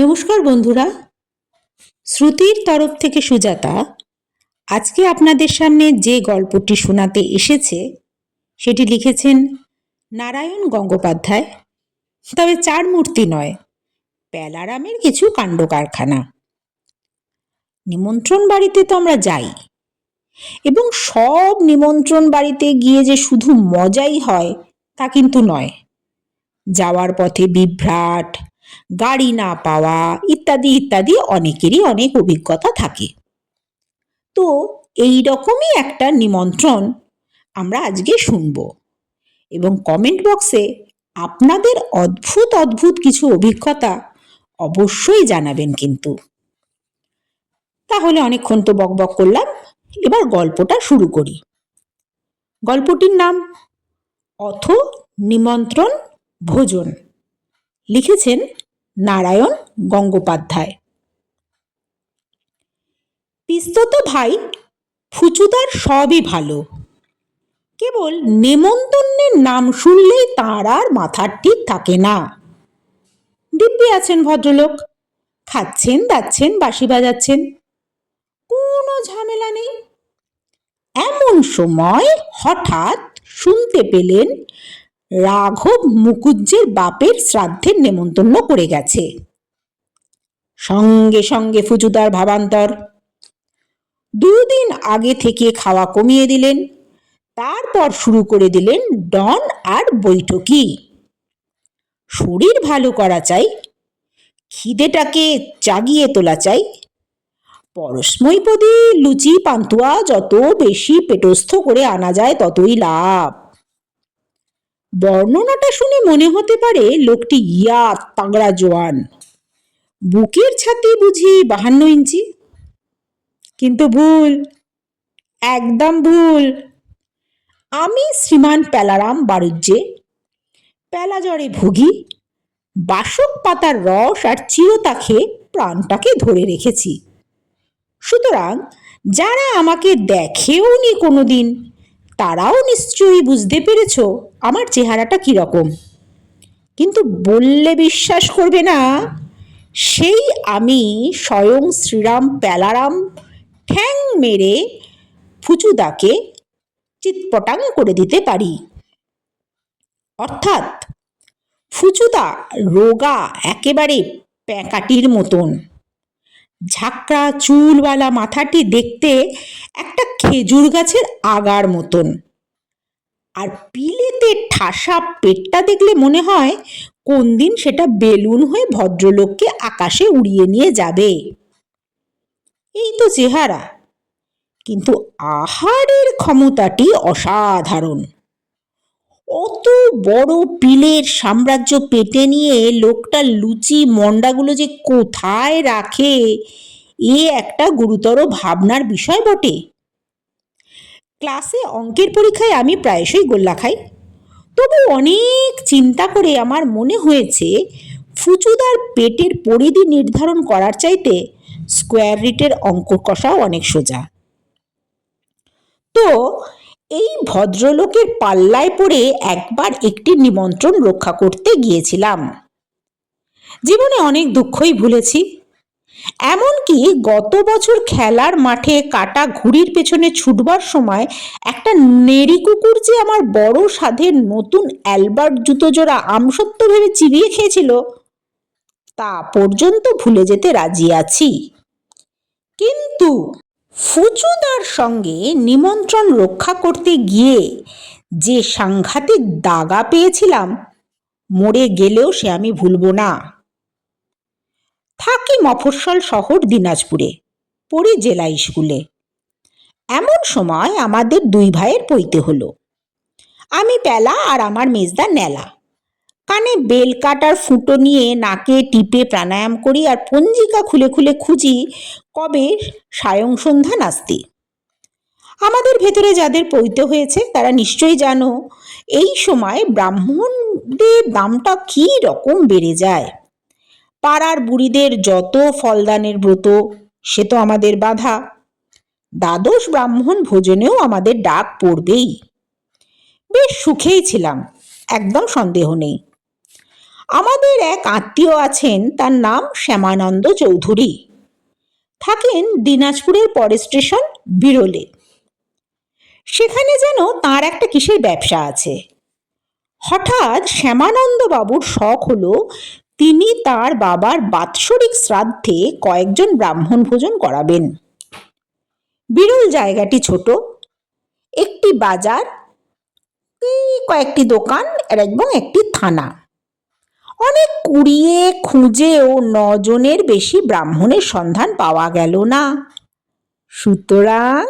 নমস্কার বন্ধুরা, শ্রুতির তরফ থেকে সুজাতা আজকে আপনাদের সামনে যে গল্পটি শোনাতে এসেছে সেটি লিখেছেন নারায়ণ গঙ্গোপাধ্যায়। তবে চার মূর্তি নয়, প্যালারামের কিছু কাণ্ড কারখানা। নিমন্ত্রণ বাড়িতে তো আমরা যাই, এবং সব নিমন্ত্রণ বাড়িতে গিয়ে যে শুধু মজাই হয় তা কিন্তু নয়। যাওয়ার পথে বিভ্রাট, গাড়ি না পাওয়া ইত্যাদি ইত্যাদি অনেকেরই অনেক অভিজ্ঞতা থাকে। তো এই রকমই একটা নিমন্ত্রণ আমরা আজকে শুনব, এবং কমেন্ট বক্সে আপনাদের অদ্ভুত অদ্ভুত কিছু অভিজ্ঞতা অবশ্যই জানাবেন কিন্তু। তাহলে অনেকক্ষণ তো বকবক করলাম, এবার গল্পটা শুরু করি। গল্পটির নাম অথ নিমন্ত্রণ ভোজন, লিখেছেন নারায়ণ গঙ্গোপাধ্যায়। পিস্তত ভাই ফুচুদার সবই ভালো, কেবল নেমন্তন্নের নাম শুনলেই তাঁর আর মাথার ঠিক থাকে না। দিব্যি আছেন ভদ্রলোক, খাচ্ছেন দাচ্ছেন বাঁশি বাজাচ্ছেন, কোনো ঝামেলা নেই। এমন সময় হঠাৎ শুনতে পেলেন রাঘব মুকুজ্জের বাপের শ্রাদ্ধের নেমন্তন্ন করে গেছে। সঙ্গে সঙ্গে ফুচুদার ভাবান্তর। দুদিন আগে থেকে খাওয়া কমিয়ে দিলেন, তারপর শুরু করে দিলেন ডন আর বৈঠকি। শরীর ভালো করা চাই, খিদেটাকে জাগিয়ে তোলা চাই, পরস্মৈপদী লুচি পান্তুয়া যত বেশি পেটস্থ করে আনা যায় ততই লাভ। বর্ণনাটা শুনে মনে হতে পারে লোকটি ইয়া তাগড়া জোয়ান, বুকের ছাতি বুঝি 52 ইঞ্চি। কিন্তু ভুল, একদম ভুল। আমি শ্রীমান প্যালারাম বাড়ুজ্জে, প্যালা জ্বরে ভুগি, বাসক পাতার রস আর চিরতা খেয়ে প্রাণটাকে ধরে রেখেছি। সুতরাং যারা আমাকে দেখেও নি কোনোদিন, তারাও নিশ্চয়ই বুঝতে পেরেছ আমার চেহারাটা কীরকম। কিন্তু বললে বিশ্বাস করবে না, সেই আমি স্বয়ং শ্রীরাম প্যালারাম ঠ্যাং মেরে ফুচুদাকে চিৎপটাং করে দিতে পারি। অর্থাৎ ফুচুদা রোগা একেবারে প্যাঁকাটির মতন, ঝাঁকড়া চুলওয়ালা মাথাটি দেখতে একটা খেজুর গাছের আগার মতন, আর পিলেতে ঠাসা পেটটা দেখলে মনে হয় কোন দিন সেটা বেলুন হয়ে ভদ্রলোককে আকাশে উড়িয়ে নিয়ে যাবে। এই তো চেহারা, কিন্তু আহারের ক্ষমতাটি অসাধারণ। অত বড় পিলের সাম্রাজ্য পেটে নিয়ে লোকটা লুচি মন্ডাগুলো যে কোথায় রাখে, এ একটা গুরুতর ভাবনার বিষয় বটে। ক্লাসে অঙ্কের পরীক্ষায় আমি প্রায়শই গোল্লা খাই, তবু অনেক চিন্তা করে আমার মনে হয়েছে ফুচুদার পেটের পরিধি নির্ধারণ করার চাইতে স্কোয়ার রিটের অঙ্ক কষাও অনেক সোজা। তো এই ভদ্রলোকের পাল্লায় পড়ে একবার একটি নিমন্ত্রণ রক্ষা করতে গিয়েছিলাম। জীবনে অনেক দুঃখই ভুলেছি, এমনকি গত বছর খেলার মাঠে কাটা ঘুড়ির পেছনে ছুটবার সময় একটা নেড়ি কুকুর যে আমার বড় সাধের নতুন অ্যালবার্ট জুতো জোড়া আমসত্ত্ব ভেবে চিবিয়ে খেয়েছিল, তা পর্যন্ত ভুলে যেতে রাজি আছি। কিন্তু ফুচুদার সঙ্গে নিমন্ত্রণ রক্ষা করতে গিয়ে যে সাংঘাতিক দাগা পেয়েছিলাম, মরে গেলেও সে আমি ভুলব না। থাকি মফস্বল শহর দিনাজপুরে, পড়ি জেলা স্কুলে। এমন সময় আমাদের দুই ভাইয়ের পৈতে হলো। আমি প্যালা আর আমার মেজদা নেলা। কানে বেল কাটার ফুটো নিয়ে নাকে টিপে প্রাণায়াম করি আর পঞ্জিকা খুলে খুলে খুঁজি কবে সায়ং সন্ধ্যা নাস্তি। আমাদের ভেতরে যাদের পৈতে হয়েছে তারা নিশ্চয়ই জানো, এই সময় ব্রাহ্মণদের দামটা কী রকম বেড়ে যায়। পাড়ার বুড়িদের যত ফলদানের ব্রত, সে তো আমাদের বাধা। দ্বাদশ ব্রাহ্মণ ভোজনেও আমাদের ডাক পড়বেই। বেশ সুখেই ছিলাম, একদম সন্দেহ নেই। আমাদের এক আত্মীয় আছেন, তার নাম শ্যামানন্দ চৌধুরী, থাকেন দিনাজপুরের পরের স্টেশন বিরলে। সেখানে যেন তার একটা কিসের ব্যবসা আছে। হঠাৎ শ্যামানন্দ বাবুর শখ হলো তিনি তার বাবার বাৎসরিক শ্রাদ্ধে কয়েকজন ব্রাহ্মণ ভোজন করাবেন। বিরল জায়গাটি ছোট, একটি বাজার, কয়েকটি দোকান এবং একটি থানা। অনেক কুড়িয়ে খুঁজেও 9 জনের বেশি ব্রাহ্মণের সন্ধান পাওয়া গেল না। সুতরাং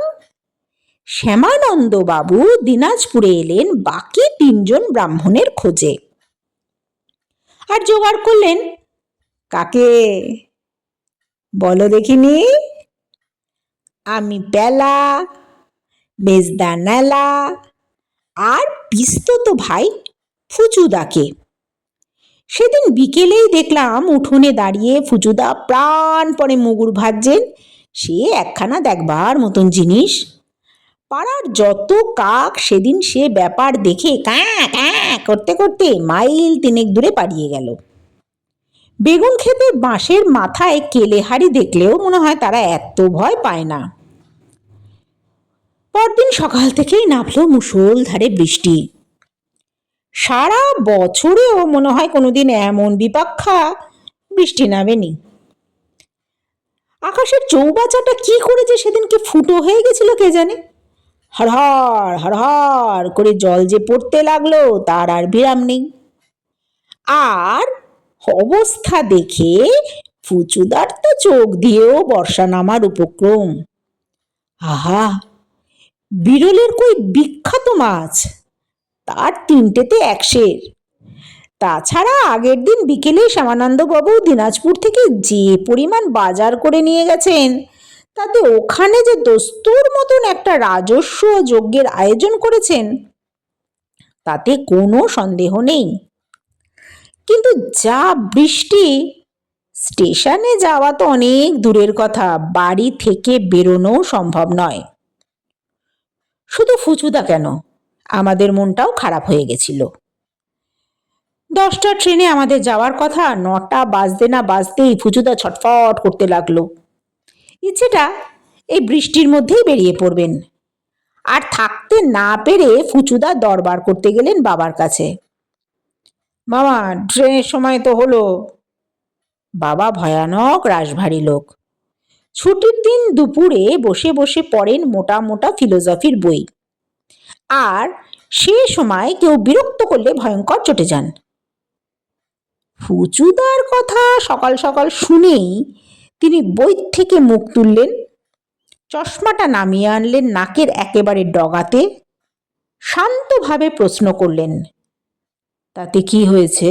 শ্যামানন্দ বাবু দিনাজপুরে এলেন বাকি 3 জন ব্রাহ্মণের খোঁজে। আর জোগাড় করলেন কাকে? বলো দেখিনি। আমি বেলা, মেজদা নেলা আর পিস্তত ভাই ফুচুদাকে। সেদিন বিকেলেই দেখলাম উঠোনে দাঁড়িয়ে ফুচুদা প্রাণপণে মুগুর ভাজছেন। সে একখানা দেখবার মতন জিনিস। পাড়ার যত কাক সেদিন সে ব্যাপার দেখে ক্যাঁ ক্যাঁ করতে করতে মাইল 3 দূরে পালিয়ে গেল। বেগুন ক্ষেতে বাঁশের মাথায় কেলেহারি দেখলেও মনে হয় তারা এত ভয় পায় না। পরদিন সকাল থেকেই নামলো মুষলধারে বৃষ্টি। সারা বছরেও মনে হয় কোনোদিন এমন বিপাক্ষা বৃষ্টি নামেনি। আকাশের চৌবাচাটা কি করেছে সেদিনকে ফুটো হয়ে গেছিল কে জানে। হরহর হরহর করে জল যে পড়তে লাগলো তার আর বিরাম নেই। আর অবস্থা দেখে ফুচুদার তো চোখ দিয়েও বর্ষা নামার উপক্রম। আহা, বিরলের কই বিখ্যাত মাছ, তার 3টেতে 1 সের। তাছাড়া আগের দিন বিকেলে শ্যামানন্দবাবু দিনাজপুর থেকে যে পরিমাণ বাজার করে নিয়ে গেছেন, তাতে ওখানে যে দস্তুর মতন একটা রাজস্ব যজ্ঞের আয়োজন করেছেন তাতে কোনো সন্দেহ নেই। কিন্তু যা বৃষ্টি, স্টেশনে যাওয়া তো অনেক দূরের কথা, বাড়ি থেকে বেরোনোও সম্ভব নয়। শুধু ফুচুদা কেন, আমাদের মনটাও খারাপ হয়ে গেছিল। 10টার ট্রেনে আমাদের যাওয়ার কথা, 9টা বাজতে না বাজতেই ফুচুদা ছটফট করতে লাগলো। ইচ্ছেটা এই বৃষ্টির মধ্যেই বেরিয়ে পড়বেন। আর থাকতে না পেরে ফুচুদা দরবার করতে গেলেন বাবার কাছে। বাবা, ট্রেনের সময় তো হলো। বাবা ভয়ানক রাশভারী লোক। ছুটির দিন দুপুরে বসে বসে পড়েন মোটা মোটা ফিলোসফির বই। আর সে সময় কেউ বিরক্ত করলে ভয়ঙ্কর চটে যান। ফুচুদার কথা সকাল সকাল শুনেই তিনি বই থেকে মুখ তুললেন, চশমাটা নামিয়ে আনলেন নাকের একেবারে ডগাতে, শান্তভাবে প্রশ্ন করলেন, তাতে কি হয়েছে?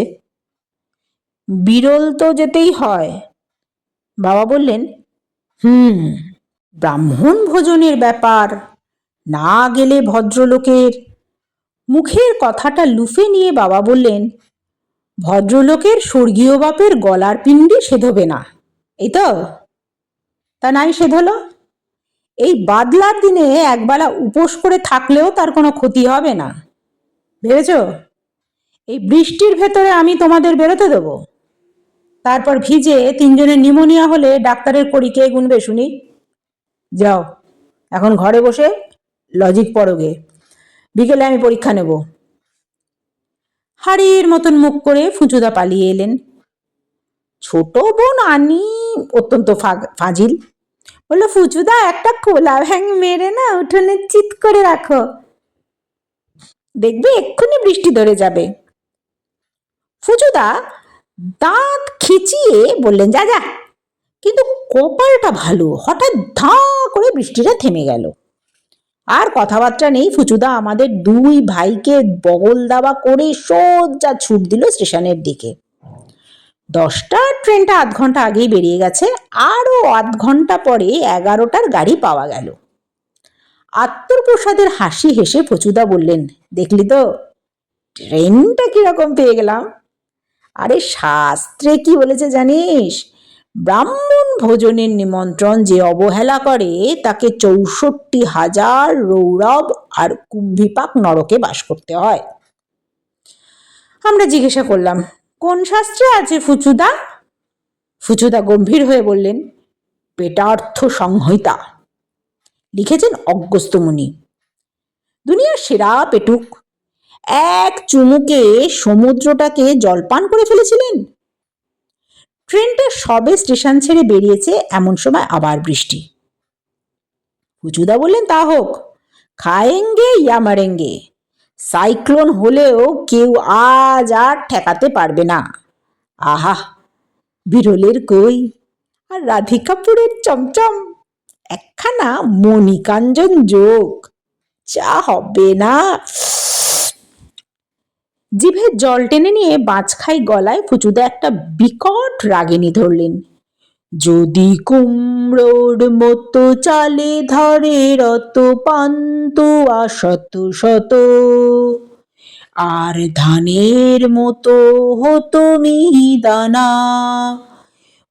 বিরল তো যেতেই হয়। বাবা বললেন, ব্রাহ্মণ ভোজনের ব্যাপার, না গেলে ভদ্রলোকের। মুখের কথাটা লুফে নিয়ে বাবা বললেন, ভদ্রলোকের স্বর্গীয় বাপের গলার পিণ্ডি সেধবে না, এই তো? তা নাই সেধল। এই বাদলার দিনে একবেলা উপোস করে থাকলেও তার কোনো ক্ষতি হবে না, ভেবেছ? এই বৃষ্টির ভেতরে আমি তোমাদের বেরোতে দেবো? তারপর ভিজে 3 জনের নিউমোনিয়া হলে ডাক্তারের কড়ি কে গুনবে শুনি? যাও, এখন ঘরে বসে লজিক পড়োগে, বিকেলে আমি পরীক্ষা নেব। হাড়ির মতন মুখ করে ফুচুদা পালিয়ে এলেন। ছোট বোন আনি অত্যন্ত ফাজিল, বললো, ফুচুদা একটা কোলা ভ্যাং মেরে না উঠোনে চিৎ করে রাখো, দেখবে এক্ষুনি বৃষ্টি ধরে যাবে। ফুচুদা দাঁত খিচিয়ে বললেন, যা যা। কিন্তু কপালটা ভালো, হঠাৎ ধাঁ করে বৃষ্টিটা থেমে গেল। আর কথাবার্তা নেই, ফুচুদা আমাদের 2 ভাইকে বগল দাবা করে সোজা ছুট দিল স্টেশনের দিকে। 10টার ট্রেনটা আধ ঘন্টা আগেই বেরিয়ে গেছে, আরও আধ ঘন্টা পরে 11টার গাড়ি পাওয়া গেল। আত্মপ্রসাদের হাসি হেসে ফুচুদা বললেন, দেখলি তো ট্রেনটা কিরকম পেয়ে গেলাম? আরে শাস্ত্রে কি বলেছে জানিস? ব্রাহ্মণ ভোজনের নিমন্ত্রণ যে অবহেলা করে তাকে 64,000 রৌরব আর কুম্ভিপাক নরকে বাস করতে হয়। আমরা জিজ্ঞাসা করলাম, কোন শাস্ত্রে আছে ফুচুদা? ফুচুদা গম্ভীর হয়ে বললেন, পেটার্থ সংহিতা। লিখেছেন অগস্ত্য মুনি, দুনিয়ার সেরা পেটুক। এক চুমুকে সমুদ্রটাকে জলপান করে ফেলেছিলেন। ট্রেনটা সবে স্টেশন ছেড়ে বেরিয়েছে, এমন সময় আবার বৃষ্টি। ফুচুদা বললেন, তা হোক, খায়েঙ্গে ইয়া মারেঙ্গে, সাইক্লোন হলেও কেউ আজ আর ঠেকাতে পারবে না। আহা, বিরলের কই আর রাধিকাপুরের চমচম, একখানা মণিকাঞ্জন যোগ, যা হবে না। জিভে জল টেনে নিয়ে বাঁচখাই গলায় ফুচুদা একটা বিকট রাগিনী ধরলেন। যদি কুমড়োর মতো চালে ধরে রত পান্তুয়া শত শত, আর ধানের মতো হতো মিহিদানা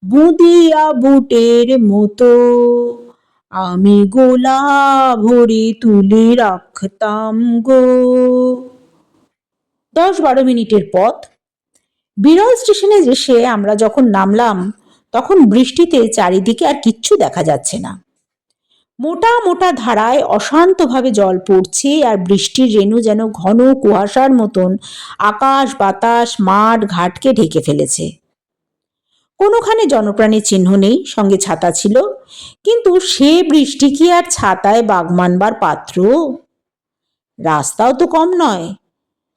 বুদিয়া বুটের মতো, আমি গোলা ভরে তুলে রাখতাম গো। 10-12 মিনিটের পথ। বিরল স্টেশনে এসে আমরা যখন নামলাম তখন বৃষ্টিতে চারিদিকে আর কিচ্ছু দেখা যাচ্ছে না। মোটা মোটা ধারায় অশান্তভাবে জল পড়ছে, আর বৃষ্টির রেণু যেন ঘন কুয়াশার মতন আকাশ বাতাস মাঠ ঘাটকে ঢেকে ফেলেছে। কোনোখানে জনপ্রাণীর চিহ্ন নেই, সঙ্গে ছাতা ছিল, কিন্তু সে বৃষ্টি কি আর ছাতায় বাগ মানবার পাত্র? রাস্তাও তো কম নয়,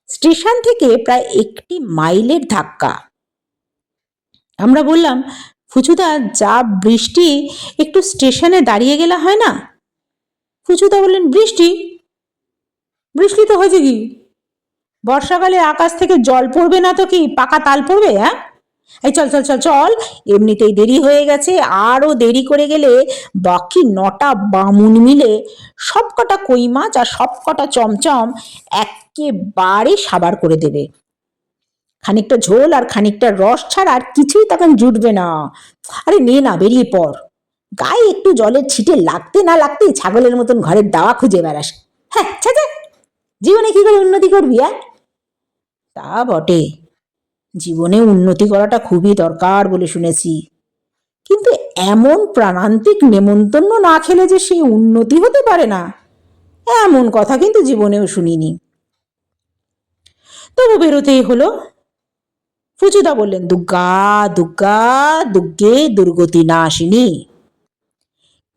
স্টেশন থেকে প্রায় 1 মাইলের ধাক্কা। আমরা বললাম, ফুচুদা, যা বৃষ্টি, একটু স্টেশনে দাঁড়িয়ে গেলে হয় না? ফুচুদা বললেন, বৃষ্টি? বৃষ্টি তো হয়েছে কি? বর্ষাকালে আকাশ থেকে জল পড়বে না তো কি পাকা তাল পড়বে? হ্যাঁ, এই চল চল চল চল, এমনিতেই দেরি হয়ে গেছে, আরও দেরি করে গেলে বাকি 9টা বামুন মিলে সবকটা কই মাছ আর সবকটা চমচম একেবারে সাবার করে দেবে। খানিকটা ঝোল আর খানিকটা রস ছাড়া আর কিছুই তখন জুটবে না। আরে নে না, বেরিয়ে পড়, গায়ে একটু জলের ছিটে লাগতে না লাগতেই ছাগলের মতন ঘরের দাওয়া খুঁজে বেড়াস। হ্যাঁ, ছেঁচে জীবনে কি করে উন্নতি করবি? তা বটে, জীবনে উন্নতি করাটা খুবই দরকার বলে শুনেছি, কিন্তু এমন প্রাণান্তিক নেমন্তন্ন না খেলে যে সেই উন্নতি হতে পারে না, এমন কথা কিন্তু জীবনেও শুনিনি। তবু বেরোতেই হলো। ফুচুদা বললেন, দুগ্গা দুগ্গা দুগ্গে দুর্গতি না আসেনি।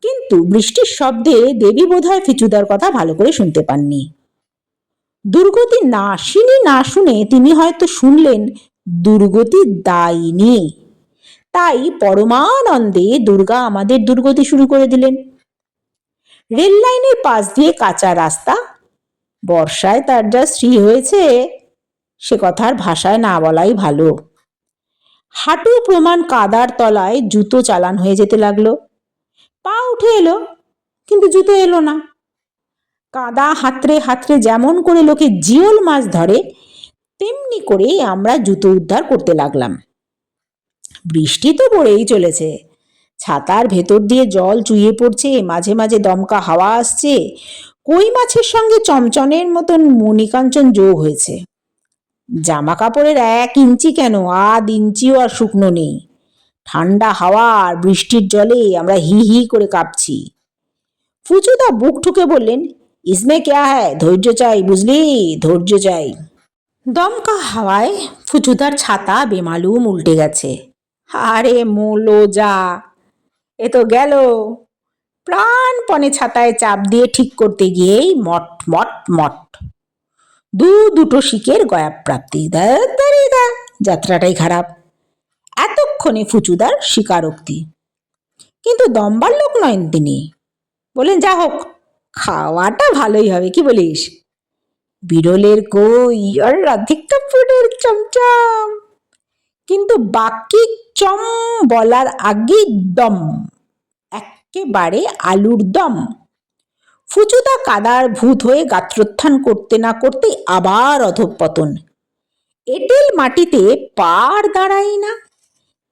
কিন্তু বৃষ্টির শব্দে দেবী বোধহয় ফিচুদার কথা ভালো করে শুনতে পাননি। দুর্গতি না আসেনি না শুনে তিনি হয়তো শুনলেন দুর্গতি দায়নি। তাই পরমানন্দে দুর্গা আমাদের দুর্গতি শুরু করে দিলেন। রেল লাইনের পাশ দিয়ে কাঁচা রাস্তা, বর্ষায় তার যা শ্রী হয়েছে সে কথার ভাষায় না বলাই ভালো। হাঁটু প্রমাণ কাদার তলায় জুতো চালান হয়ে যেতে লাগলো। পা উঠে এলো, কিন্তু জুতো এলো না। কাদা হাতড়ে হাতড়ে যেমন করে লোকে জিওল মাছ ধরে, তেমনি করে আমরা জুতো উদ্ধার করতে লাগলাম। বৃষ্টি তো পড়েই চলেছে, ছাতার ভেতর দিয়ে জল চুইয়ে পড়ছে, মাঝে মাঝে দমকা হাওয়া আসছে, কই মাছের সঙ্গে চমচনের মতন মণিকাঞ্চন যোগ হয়েছে। জামা কাপড়ের 1 ইঞ্চি কেন, 1/2 ইঞ্চিও আর শুকনো নেই। ঠান্ডা হাওয়া আর বৃষ্টির জলে আমরা হি হি করে কাঁপছি। ফুচুদা বুক ঠুকে বললেন, ইসমে ক্যা হ্যায়, ধৈর্য চাই, বুঝলি, ধৈর্য চাই। দমকা হাওয়ায় ফুচুদার ছাতা বেমালুম উল্টে গেছে। আরে মোলো যা, এ তো গেল। প্রাণপণে ছাতায় চাপ দিয়ে ঠিক করতে গিয়েই মট মট মট, দুটো শিকের গয়াপ্রাপ্তি। যাত্রাটাই খারাপ। এতক্ষণে ফুচুদার স্বীকারোক্তি। কিন্তু দম্বার লোক নয় তিনি। বলেন, যা হোক, খাওয়াটা ভালোই হবে, কি বলিস? বিরলের কই আর রাধিকাপুরের চমচম। কিন্তু বাকি চম বলার আগেই দম, একেবারে আলুর দম। ফুচুদা কাদার ভূত হয়ে গাত্রোত্থান করতে না করতে আবার অধঃপতন। এঁটেল মাটিতে পার দাঁড়াই না।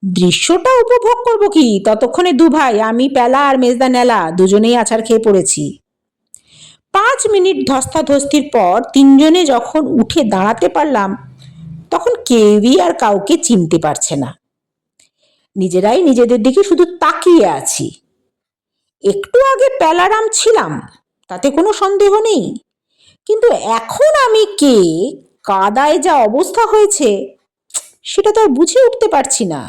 দৃশ্যটা উপভোগ করবো কি? ততক্ষণে 2 ভাই, আমি পেলা আর মেজদা নেলা, দুজনেই আছাড় খেয়ে পড়েছি। 5 মিনিট ধস্তাধস্তির পর 3 জনে যখন উঠে দাঁড়াতে পারলাম, তখন কেউই আর কাউকে চিনতে পারছে না, নিজেরাই নিজেদের দিকে শুধু তাকিয়ে আছি। একটু আগে প্যালারাম ছিলাম, তাতে কোনো সন্দেহ নেই, কিন্তু এখন আমি কে, কাদায় যা অবস্থা হয়েছে সেটা তো আর বুঝে উঠতে পারছি না।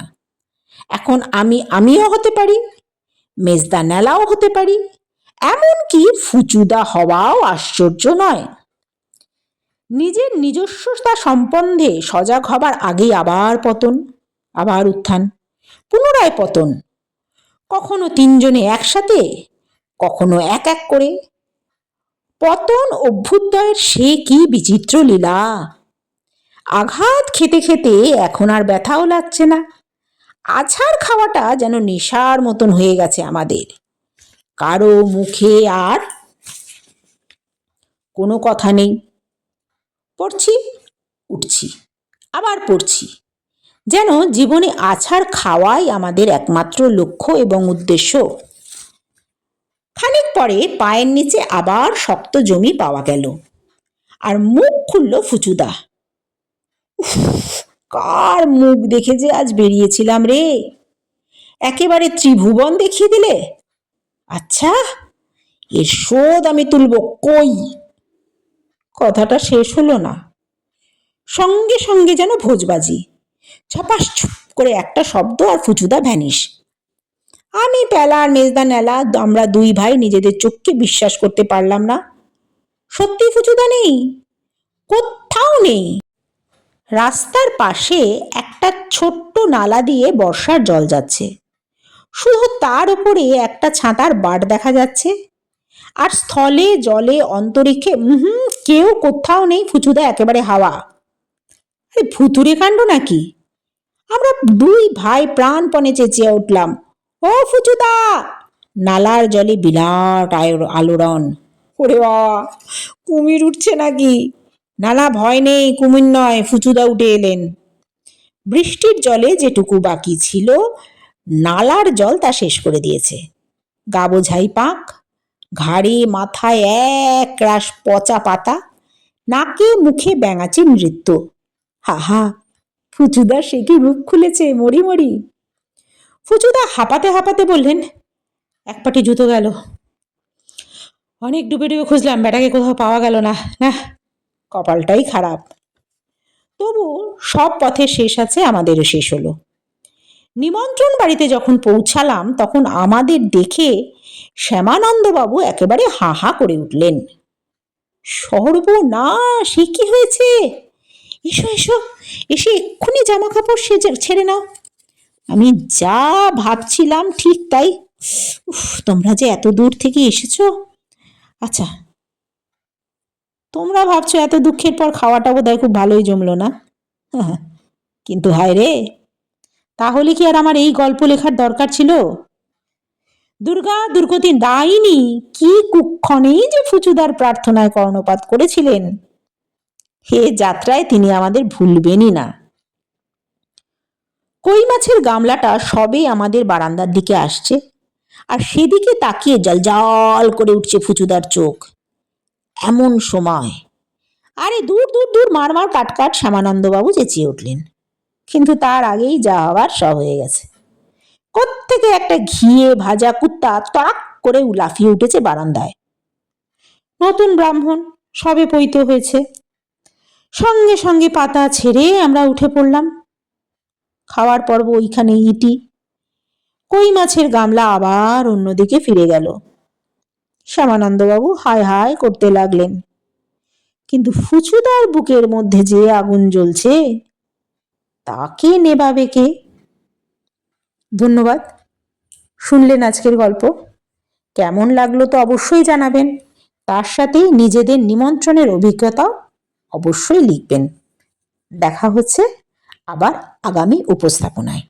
এখন আমিও হতে পারি, মেজদা নেলাও হতে পারি, এমনকি ফুচুদা হওয়াও আশ্চর্য নয়। নিজের নিজস্বতা সম্বন্ধে সজাগ হবার আগেই আবার পতন, আবার উত্থান, পুনরায় পতন, কখনো তিনজনে একসাথে, কখনো এক এক করে। পতন অভ্যুদয়ের সে কি বিচিত্র লীলা! আঘাত খেতে খেতে এখন আর ব্যথাও লাগছে না। আছাড় খাওয়াটা যেন নেশার মতন হয়ে গেছে আমাদের। কারো মুখে আর কোনো কথা নেই, পড়ছি, উঠছি, আবার পড়ছি, যেন জীবনে আছাড় খাওয়াই আমাদের একমাত্র লক্ষ্য এবং উদ্দেশ্য। খানিক পরে পায়ের নিচে আবার শক্ত জমি পাওয়া গেল, আর মুখ খুলল ফুচুদা। কার মুখ দেখে যে আজ বেরিয়েছিলাম রে, একেবারে ত্রিভুবন দেখিয়ে দিলে। আচ্ছা, এর শোধ আমি তুলব কই। কথাটা শেষ হলো না, সঙ্গে সঙ্গে যেন ভোজবাজি, ছপাস ছুপ করে একটা শব্দ, আর ফুচুদা ভ্যানিশ। আমি প্যালা আর মেজদা নেলা, আমরা দুই ভাই নিজেদের চোখকে বিশ্বাস করতে পারলাম না। সত্যি ফুচুদা নেই, কোথাও নেই। রাস্তার পাশে একটা ছোট্ট নালা দিয়ে বর্ষার জল যাচ্ছে, শুধু তার উপরে একটা ছাতার বাট দেখা যাচ্ছে। আর স্থলে জলে অন্তরিক্ষে কেউ কোথাও নেই, ফুচুদা একেবারে হাওয়া। আরে ভুতুরে কাণ্ড নাকি! আমরা দুই ভাই প্রাণপণে চেঁচিয়ে উঠলাম, ও ফুচুদা! নালার জলে বিরাট আলোড়ন। ওরে বাবা, কুমির উঠছে নাকি! নালা ভয় নেই, কুমির নয়, ফুচুদা উঠে এলেন। বৃষ্টির জলে যেটুকু বাকি ছিল, নালার জল তা শেষ করে দিয়েছে। গা বোঝাই পাক, ঘাড়ে মাথায় এক রাশ পচা পাতা, নাকে মুখে ব্যাঙাচি নৃত্য। হাহা, ফুচুদা সে কি রূপ খুলেছে, মরি মরি। ফুচুদা হাঁপাতে হাঁপাতে বললেন, এক পাটি জুতো গেল। অনেক ডুবে ডুবে খুঁজলাম, বেটাকে কোথাও পাওয়া গেল না। না, কপালটাই খারাপ। তবু সব পথের শেষ আছে, আমাদেরও শেষ হলো। নিমন্ত্রণ বাড়িতে যখন পৌঁছালাম, তখন আমাদের দেখে শ্যামানন্দবাবু একেবারে হাঁ হাঁ করে উঠলেন। সর্বনাশ, সে কি হয়েছে? এসো এসো, এসে এক্ষুনি জামা কাপড় ছেড়ে নাও। আমি যা ভাবছিলাম ঠিক তাই। তোমরা যে এত দূর থেকে এসেছো। আচ্ছা, তোমরা ভাবছো এত দুঃখের পর খাওয়াটা বোধহয় খুব ভালোই জমলো না। কিন্তু হায় রে, তাহলে কি আর আমার এই গল্প লেখার দরকার ছিল? দুর্গা দুর্গতি ডাইনি কি কুক্ষণেই যে ফুচুদার প্রার্থনায় কর্ণপাত করেছিলেন, হে যাত্রায় তিনি আমাদের ভুলবেনই না। কই মাছের গামলাটা সবে আমাদের বারান্দার দিকে আসছে, আর সেদিকে তাকিয়ে জলজল করে উঠছে ফুচুদার চোখ। এমন সময়, আরে দূর দূর দূর, মার মার কাট কাট, শ্যামানন্দবাবু চেঁচিয়ে উঠলেন। কিন্তু তার আগেই যা হওয়ার সব হয়ে গেছে। কোত্থেকে একটা ঘিয়ে ভাজা কুত্তা তাক করে লাফিয়ে উঠেছে বারান্দায়। নতুন ব্রাহ্মণ, সবে পৈত হয়েছে। সঙ্গে সঙ্গে পাতা ছেড়ে আমরা উঠে পড়লাম। খাওয়ার পর্ব ওইখানে ইতি। কই মাছের গামলা আবার অন্যদিকে ফিরে গেল। শ্যামানন্দবাবু হায় হায় করতে লাগলেন। কিন্তু ফুচুদার বুকের মধ্যে যে আগুন জ্বলছে, তাকে নেভাবে কে? ধন্যবাদ। শুনলেন আজকের গল্প। কেমন লাগলো তো অবশ্যই জানাবেন। তার সাথে নিজেদের নিমন্ত্রণের অভিজ্ঞতাও অবশ্যই লিখবেন। দেখা হচ্ছে আবার আগামী উপস্থাপনায়।